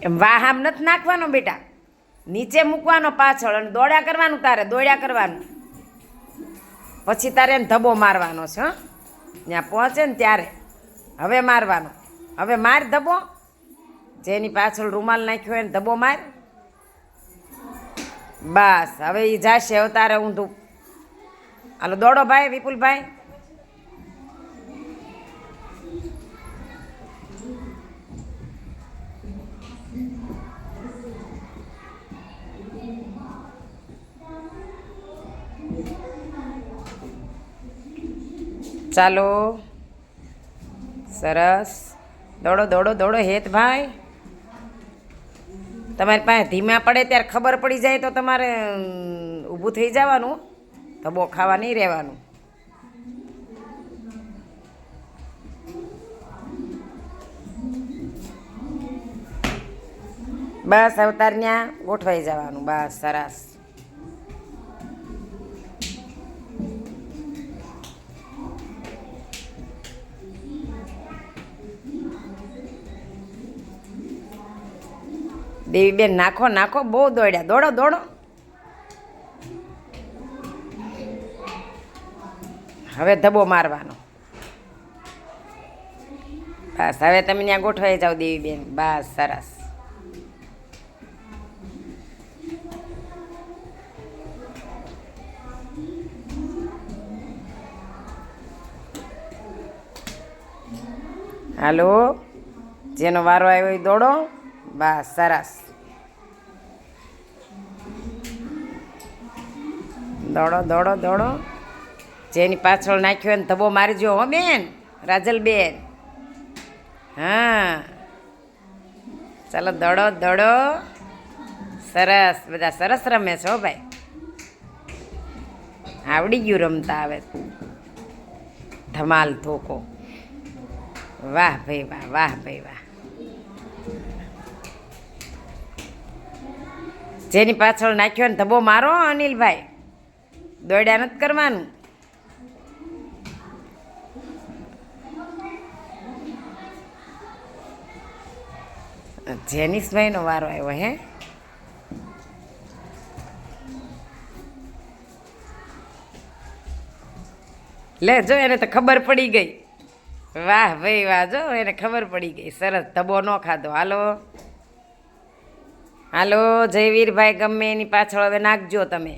એમ વાહ આમ નથી નાખવાનો બેટા, નીચે મૂકવાનો પાછળ અને દોડ્યા કરવાનું, તારે દોડ્યા કરવાનું. પછી તારે એને ધબ્બો મારવાનો છે. હં, ત્યાં પહોંચે ને ત્યારે હવે મારવાનો. હવે માર ધબ્બો, જેની પાછળ રૂમાલ નાખ્યો હોય એને ધબ્બો માર. બસ હવે એ જાશે. હવે તારે ઊંધું. હાલો દોડો ભાઈ વિપુલભાઈ. ચાલો સરસ. દોડો દોડો દોડો હેતભાઈ. તમારી પાસે ધીમા પડે ત્યારે ખબર પડી જાય તો તમારે ઊભું થઈ જવાનું, ધબ્બો ખાવા નહીં રહેવાનું. બસ અવતાર ત્યાં ગોઠવાઈ જવાનું. બસ સરસ. દેવીબેન નાખો નાખો, બહુ દોડ્યા. દોડો દોડો. હવે ધબ્બો મારવાનો. બસ હવે તમે ત્યાં ગોઠવાઈ જાઓ દેવીબેન. બસ સરસ. હાલો, જેનો વારો આવ્યો એ દોડો. બસ સરસ. દોડો દોડો દોડો. જેની પાછળ નાખ્યો એને ધબ્બો મારજો હો બેન, રાજલબેન. હા ચાલો દોડો દોડો. સરસ, બધા સરસ રમે છો ભાઈ. આવડી ગયું રમતા આવે. ધમાલ ધોકો. વાહ ભાઈ વાહ, વાહ ભાઈ વાહ. જેની પાછળ નાખ્યો ને ધબ્બો મારો અનિલભાઈ. દોડ્યા નથી કરવાનું. જેનિસભાઈનો વારો આવ્યો હે. લે જો એને તો ખબર પડી ગઈ. વાહ ભાઈ વાહ, જો એને ખબર પડી ગઈ. સરસ, ધબ્બો ન ખાધો. હાલો હાલો જયવીરભાઈ, ગમે એની પાછળ હવે નાખજો તમે.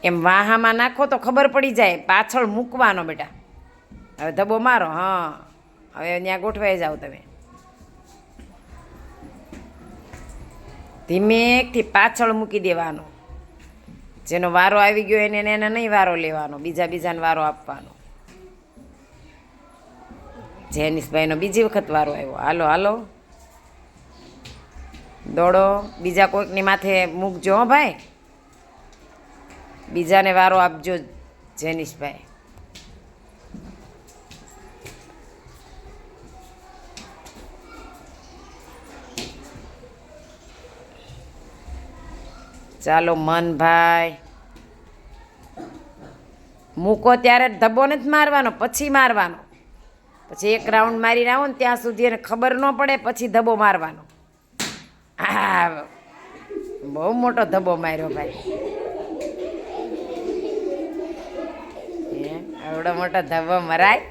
એમ વાહામાં નાખો તો ખબર પડી જાય. પાછળ મૂકવાનો બેટા. હવે ધબ્બો મારો. હા હવે ત્યાં ગોઠવાઈ જાઓ તમે. ધીમેકથી પાછળ મૂકી દેવાનો. જેનો વારો આવી ગયો એને એને નહીં વારો લેવાનો, બીજાને વારો આપવાનો. જેનિસભાઈનો બીજી વખત વારો આવ્યો. હાલો હાલો દોડો. બીજા કોઈકની માથે મૂકજો હો ભાઈ. બીજાને વારો આપજો જેનિસભાઈ. ચાલો મનભાઈ. મૂકો ત્યારે ધબ્બો નથી મારવાનો, પછી મારવાનો. પછી એક રાઉન્ડ મારીને આવો ને ત્યાં સુધી એને ખબર ન પડે, પછી ધબ્બો મારવાનો. હા બહુ મોટો ધબ્બો માર્યો ભાઈ. આવડો મોટો ધબ્બો મરાય?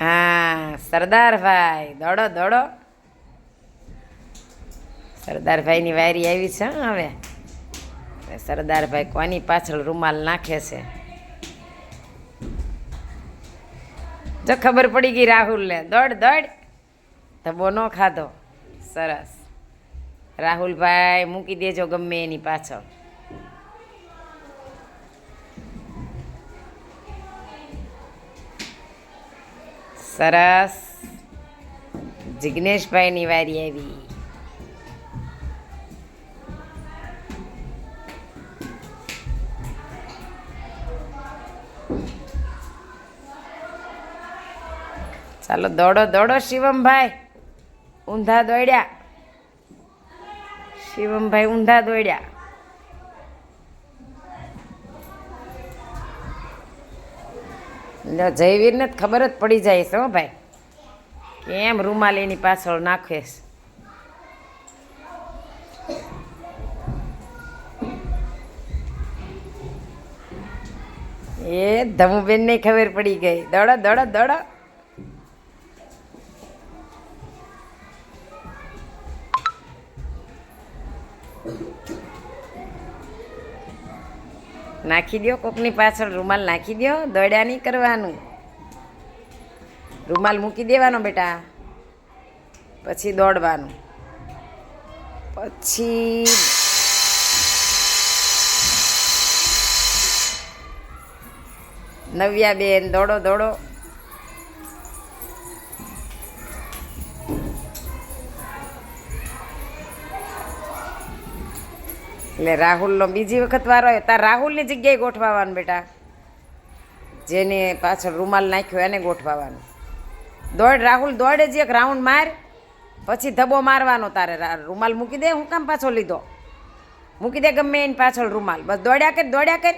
હા સરદારભાઈ દોડો દોડો. સરદારભાઈની વારી આવી છે. હવે સરદારભાઈ કોની પાછળ રૂમાલ નાખે છે જો ખબર પડી ગઈ રાહુલને. દોડ દોડ. ધબ્બો ન ખાધો. સરસ. રાહુલભાઈ મૂકી દેજો ગમે એની પાછળ. સરસ. જિગ્નેશભાઈની વારી આવી. ચાલો દોડો દોડો શિવમભાઈ. ઊંધા દોડ્યા. શિવમભાઈ ઊંધા દોડ્યા. લ્યો, જયવીરને જ ખબર જ પડી જાય છે હો ભાઈ, કેમ રૂમાલ એની પાછળ નાખે છે. એ ધમુબેનને ખબર પડી ગઈ. દોડો દોડો દોડો. નાખી દો કોકની પાછળ રૂમાલ, નાખી દો. દોડ્યા નહીં કરવાનું. રૂમાલ મૂકી દેવાનો બેટા, પછી દોડવાનું. પછી નવ્યાબેન દોડો દોડો. એટલે રાહુલનો બીજી વખત વારો આવ્યો. તાર રાહુલની જગ્યાએ ગોઠવાવાનું બેટા, જેને પાછળ રૂમાલ નાખ્યો એને ગોઠવાવાનું. દોડ રાહુલ, દોડે જ એક રાઉન્ડ માર, પછી ધબ્બો મારવાનો. તારે રૂમાલ મૂકી દે. હું કામ પાછો લીધો? મૂકી દે ગમે એની પાછળ રૂમાલ. બસ દોડ્યા કર, દોડ્યા કર.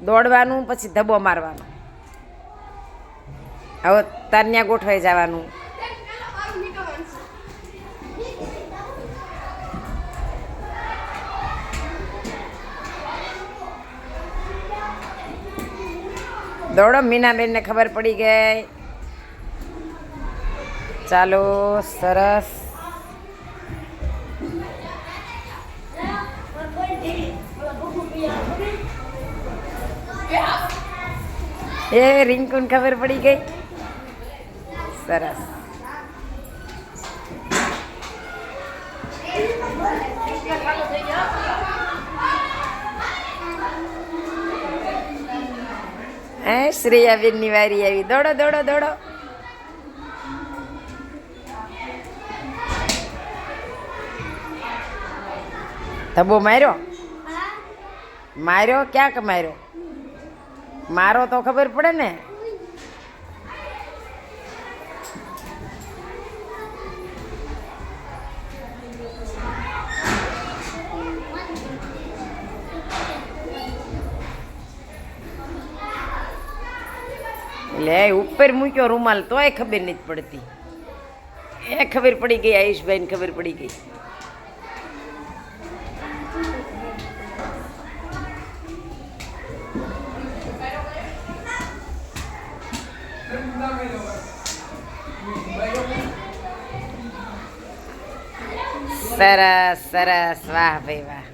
દોડવાનું, પછી ધબ્બો મારવાનો. હવે તાર ત્યાં ગોઠવાઈ જવાનું. દોડો. મીનાબેનને ખબર પડી ગઈ. ચાલો, સરસ. એ રિંકુને ખબર પડી ગઈ. સરસ. શ્રેયાબેનની વારી આવી. દોડો દોડો દોડો. ધબ્બો માર્યો? માર્યો ક્યાંક માર્યો? મારો તો ખબર પડે ને. લે ઉપર મૂક્યો રૂમાલ તોય ખબર નથી પડતી. એ ખબર પડી ગઈ. આયુષભાઈને ખબર પડી ગઈ. સરસ સરસ. વાહ ભાઈ વાહ.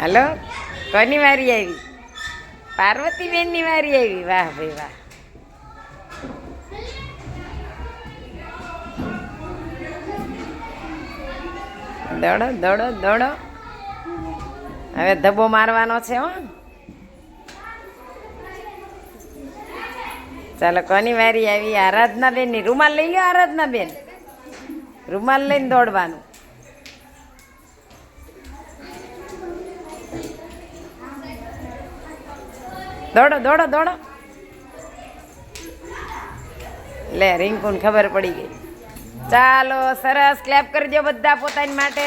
હાલો, કોની વારી આવી? પાર્વતીબેનની વારી આવી. વાહ ભાઈ વાહ. દોડો દોડો દોડો. હવે ધબ્બો મારવાનો છે હો. ચાલો, કોની વારી આવી? આરાધનાબેનની. રૂમાલ લઈ લો આરાધનાબેન. રૂમાલ લઈને દોડવાનું. દોડો દોડો દોડો. લે રિંકુને ખબર પડી ગઈ. ચાલો, સરસ. ક્લેપ કરજો બધા પોતાની માટે.